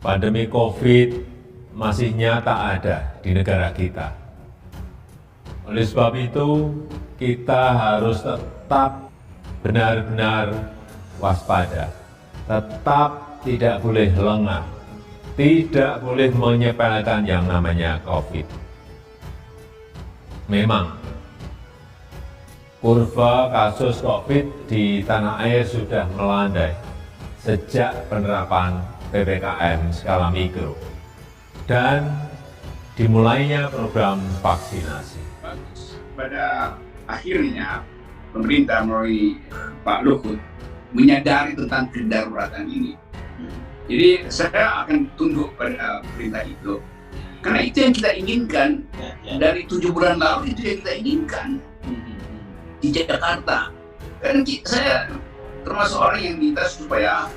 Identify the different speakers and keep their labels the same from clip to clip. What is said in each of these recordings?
Speaker 1: Pandemi COVID masih nyata ada di negara kita. Oleh sebab itu, kita harus tetap benar-benar waspada, tetap tidak boleh lengah, tidak boleh menyepelekan yang namanya COVID. Memang, kurva kasus COVID di tanah air sudah melandai sejak penerapan PPKM skala mikro dan dimulainya program vaksinasi.
Speaker 2: Pada akhirnya pemerintah melalui Pak Luhut menyadari tentang kedaruratan ini. Jadi saya akan tunduk pada perintah itu. Karena itu yang kita inginkan. Dari 7 bulan lalu itu yang kita inginkan di Jakarta. Karena saya termasuk orang yang minta supaya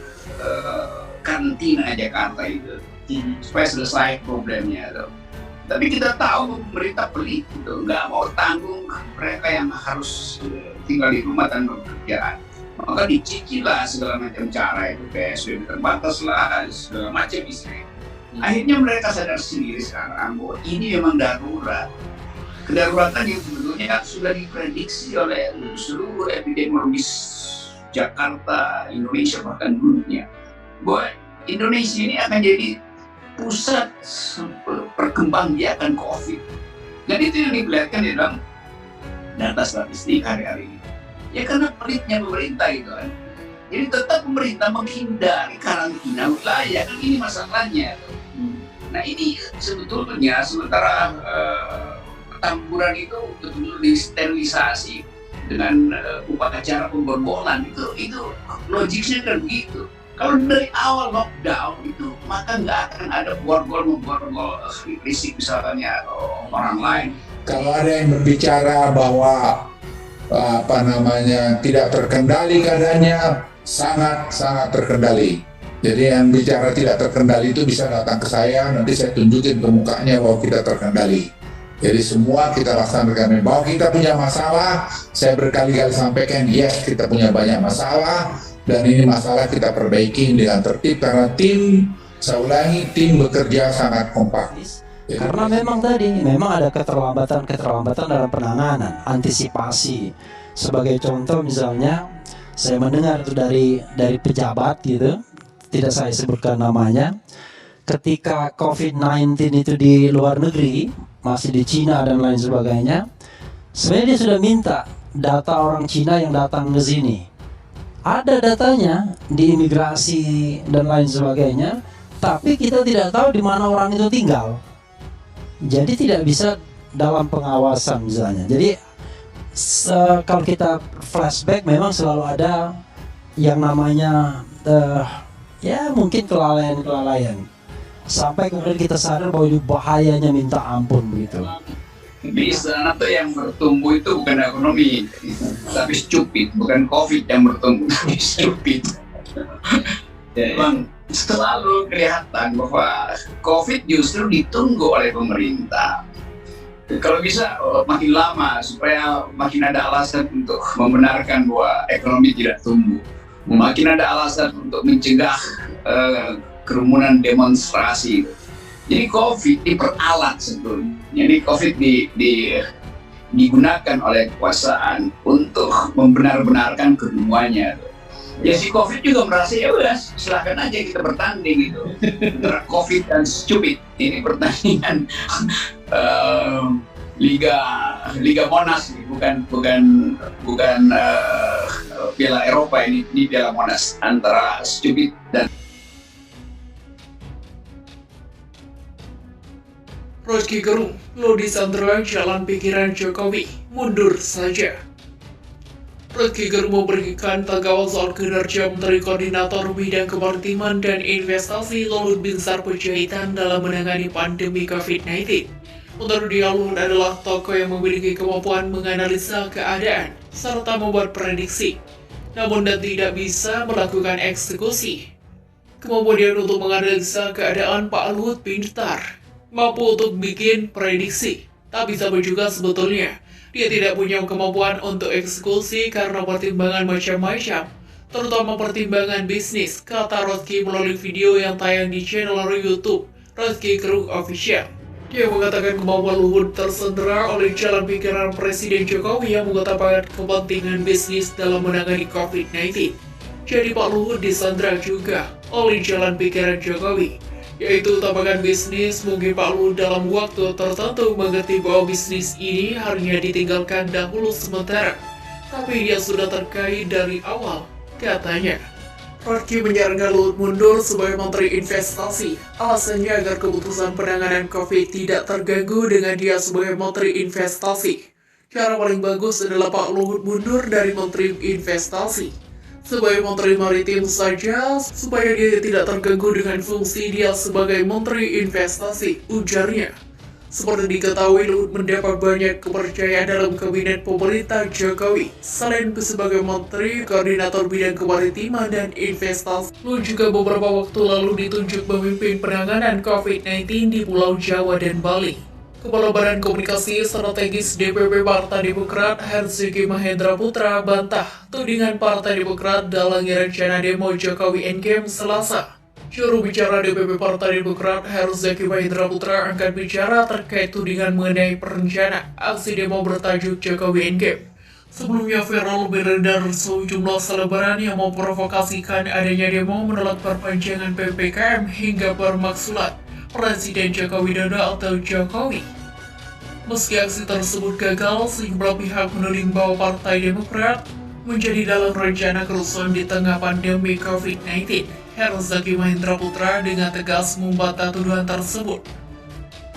Speaker 2: karantina Jakarta itu supaya selesai problemnya itu. Tapi kita tahu pemerintah pelit itu, nggak mau tanggung mereka yang harus tinggal di rumah tanpa pekerjaan. Maka dicicil lah segala macam cara itu, PSBB terbatas lah, segala macam istri. Akhirnya mereka sadar sendiri sekarang bahwa ini memang darurat. Kedaruratan yang sebetulnya sudah diprediksi oleh seluruh epidemiologis Jakarta, Indonesia, bahkan dunia. Bahwa Indonesia ini akan jadi pusat perkembangbiakan COVID. Dan itu yang diperlihatkan di dalam data statistik hari-hari ini. Ya karena pelitnya pemerintah gitu kan. Jadi tetap pemerintah menghindari karantina wilayah, kan ini masalahnya. Nah ini sebetulnya sementara pertempuran itu betul-betul disterilisasi dengan upacara pemborbolan itu logiknya kan begitu. Kalau dari awal lockdown itu maka nggak akan ada borgol fisik misalnya atau orang lain.
Speaker 3: Kalau ada yang berbicara bahwa tidak terkendali keadaannya, sangat terkendali. Jadi yang bicara tidak terkendali itu bisa datang ke saya, nanti saya tunjukin ke mukanya bahwa kita terkendali. Jadi semua kita laksanakan. Bahwa kita punya masalah, saya berkali-kali sampaikan, yes kita punya banyak masalah, dan ini masalah kita perbaiki dengan tertib karena tim, saya ulangi, tim bekerja sangat kompak.
Speaker 4: Jadi, karena memang ada keterlambatan dalam penanganan, antisipasi. Sebagai contoh misalnya, saya mendengar itu dari pejabat gitu, tidak saya sebutkan namanya, ketika COVID-19 itu di luar negeri, masih di Cina dan lain sebagainya, sebenarnya dia sudah minta data orang Cina yang datang ke sini. Ada datanya di imigrasi dan lain sebagainya, tapi kita tidak tahu di mana orang itu tinggal. Jadi tidak bisa dalam pengawasan misalnya. Jadi kalau kita flashback memang selalu ada yang namanya ya mungkin kelalaian. Sampai kemudian kita sadar bahwa itu bahayanya minta ampun begitu.
Speaker 2: Di sana tuh yang bertumbuh itu bukan ekonomi, tapi stupid, bukan COVID yang bertumbuh, tapi stupid. Memang selalu kelihatan bahwa COVID justru ditunggu oleh pemerintah. Kalau bisa makin lama supaya makin ada alasan untuk membenarkan bahwa ekonomi tidak tumbuh. Makin ada alasan untuk mencegah kerumunan demonstrasi. Jadi COVID diperalat sebetulnya. Jadi COVID digunakan oleh kekuasaan untuk membenar-benarkan keduanya. Ya si COVID juga merasa ya udah silakan aja kita bertanding gitu antara COVID dan stupid. Ini pertandingan Liga Monas, bukan Piala Eropa ini Piala Monas antara stupid dan
Speaker 5: Rocky Gerung, Lodi Sandra, jalan pikiran Jokowi, mundur saja. Rocky Gerung memberikan tanggapan soal kinerja Menteri Koordinator Bidang Kemaritiman dan Investasi Luhut Binsar Panjaitan dalam menangani pandemi COVID-19. Menurut dia, Luhut adalah tokoh yang memiliki kemampuan menganalisa keadaan serta membuat prediksi, namun dan tidak bisa melakukan eksekusi. Kemampuan dia untuk menganalisa keadaan Pak Luhut pintar, mampu untuk bikin prediksi, tapi sama juga sebetulnya dia tidak punya kemampuan untuk eksekusi karena pertimbangan macam-macam, terutama pertimbangan bisnis, kata Rocky melalui video yang tayang di channel YouTube Rocky Gerung Official. Dia mengatakan kemampuan Luhut tersandera oleh jalan pikiran Presiden Jokowi yang mengutamakan kepentingan bisnis dalam menangani COVID-19. Jadi Pak Luhut disandera juga oleh jalan pikiran Jokowi, yaitu utamakan bisnis. Mungkin Pak Luhut dalam waktu tertentu mengerti bahwa bisnis ini harusnya ditinggalkan dahulu sementara, tapi dia sudah terkait dari awal, katanya. Rocky menyarankan Luhut mundur sebagai Menteri Investasi. Alasannya agar keputusan penanganan COVID tidak terganggu dengan dia sebagai Menteri Investasi. Cara paling bagus adalah Pak Luhut mundur dari Menteri Investasi sebagai Menteri Maritim saja, supaya dia tidak terganggu dengan fungsi dia sebagai Menteri Investasi, ujarnya. Seperti diketahui, Luhut mendapat banyak kepercayaan dalam kabinet pemerintah Jokowi. Selain sebagai Menteri Koordinator Bidang Kemaritiman dan Investasi, Luhut juga beberapa waktu lalu ditunjuk memimpin penanganan COVID-19 di Pulau Jawa dan Bali. Kepala Badan Komunikasi Strategis DPP Partai Demokrat Herzaki Mahendra Putra bantah tudingan Partai Demokrat dalangi rencana demo Jokowi Endgame Selasa. Juru bicara DPP Partai Demokrat Herzaki Mahendra Putra angkat bicara terkait tudingan mengenai perencana aksi demo bertajuk Jokowi Endgame. Sebelumnya viral beredar sejumlah selebaran yang memprovokasikan adanya demo menolak perpanjangan PPKM hingga bermaksulat Presiden Joko Widodo atau Jokowi. Meski aksi tersebut gagal, sejumlah pihak menuding bahwa Partai Demokrat menjadi dalam rencana kerusuhan di tengah pandemi COVID-19. Herzaki Mahendra Putra dengan tegas membantah tuduhan tersebut.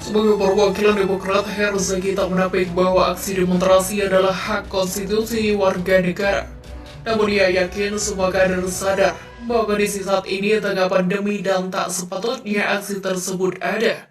Speaker 5: Sebagai perwakilan Demokrat, Herzaki tak menampik bahwa aksi demonstrasi adalah hak konstitusi warga negara. Namun ia yakin semua kader sadar bahwa kondisi saat ini tengah pandemi dan tak sepatutnya aksi tersebut ada.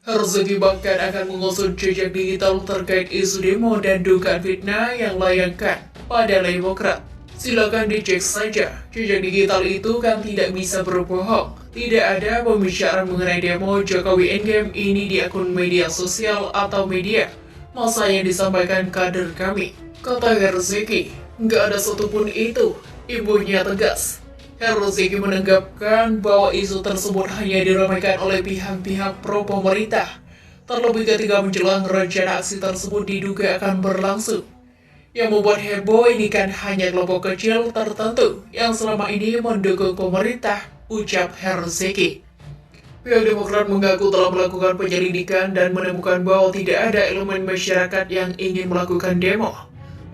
Speaker 5: Herzaki bahkan akan mengusut jejak digital terkait isu demo dan dugaan fitnah yang layakkan pada Demokrat. Silakan dicek saja, jejak digital itu kan tidak bisa berbohong. Tidak ada pembicaraan mengenai demo Jokowi Endgame ini di akun media sosial atau media masa yang disampaikan kader kami, kata Herzaki. Nggak ada satupun itu, ibunya tegas. Herzaki menanggapkan bahwa isu tersebut hanya diramaikan oleh pihak-pihak pro pemerintah, terlebih ketika menjelang rencana aksi tersebut diduga akan berlangsung. Yang membuat heboh ini kan hanya kelompok kecil tertentu yang selama ini mendukung pemerintah, ucap Herzaki. Pihak Demokrat mengaku telah melakukan penyelidikan dan menemukan bahwa tidak ada elemen masyarakat yang ingin melakukan demo.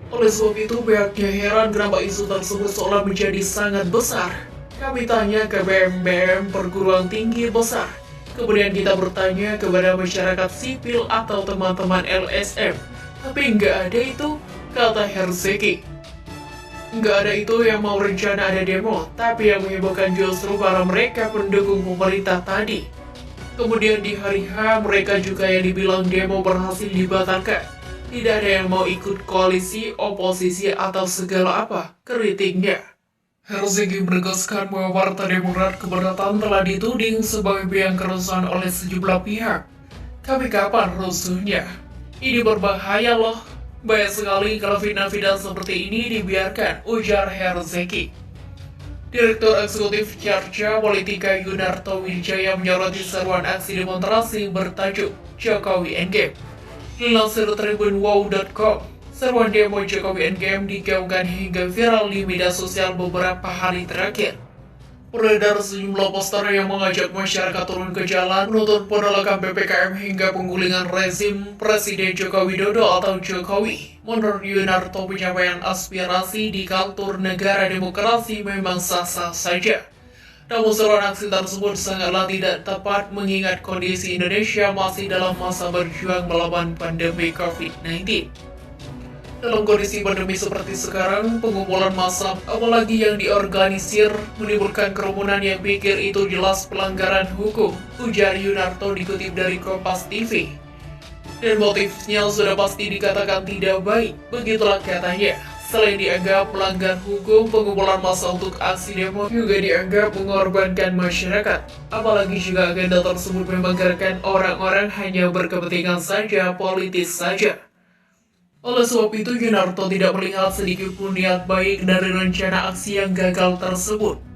Speaker 5: Oleh sebab itu, pihaknya heran kenapa isu tersebut seolah menjadi sangat besar. Kami tanya ke BEM perguruan tinggi besar. Kemudian kita bertanya kepada masyarakat sipil atau teman-teman LSM. Tapi nggak ada itu, kata Herzaki. Nggak ada itu yang mau rencana ada demo, tapi yang menghebohkan justru para mereka pendukung pemerintah tadi. Kemudian di hari H, mereka juga yang dibilang demo berhasil dibatalkan. Tidak ada yang mau ikut koalisi, oposisi, atau segala apa, kritiknya. Herzaki menegaskan bahwa Partai Demokrat keberatan telah dituding sebagai biang kerusuhan oleh sejumlah pihak. Tapi kapan rusuhnya? Ini berbahaya loh. Banyak sekali kalau fitnah-fitnah seperti ini dibiarkan, ujar Herzaki. Direktur Eksekutif Carta Politika Yunarto Wijaya menyoroti seruan aksi demonstrasi bertajuk Jokowi Endgame. Dilansir tribunwow.com, seruan demo Jokowi Endgame digaungkan hingga viral di media sosial beberapa hari terakhir. Beredar sejumlah poster yang mengajak masyarakat turun ke jalan menuntut penolakan PPKM hingga penggulingan rezim Presiden Joko Widodo atau Jokowi. Menurut Yunarto, penyampaian aspirasi di kultur negara demokrasi memang sah-sah saja. Namun seruan aksi tersebut sangatlah tidak tepat mengingat kondisi Indonesia masih dalam masa berjuang melawan pandemi COVID-19. Dalam kondisi pandemi seperti sekarang, pengumpulan massa apalagi yang diorganisir menimbulkan kerumunan yang pikir itu jelas pelanggaran hukum, ujar Yunarto dikutip dari Kompas TV. Dan motifnya sudah pasti dikatakan tidak baik, begitulah katanya. Selain dianggap melanggar hukum, pengumpulan massa untuk aksi demo juga dianggap mengorbankan masyarakat. Apalagi jika agenda tersebut membanggakan orang-orang hanya berkepentingan saja, politis saja. Oleh sebab itu, Yunarto tidak melihat sedikit pun niat baik dari rencana aksi yang gagal tersebut.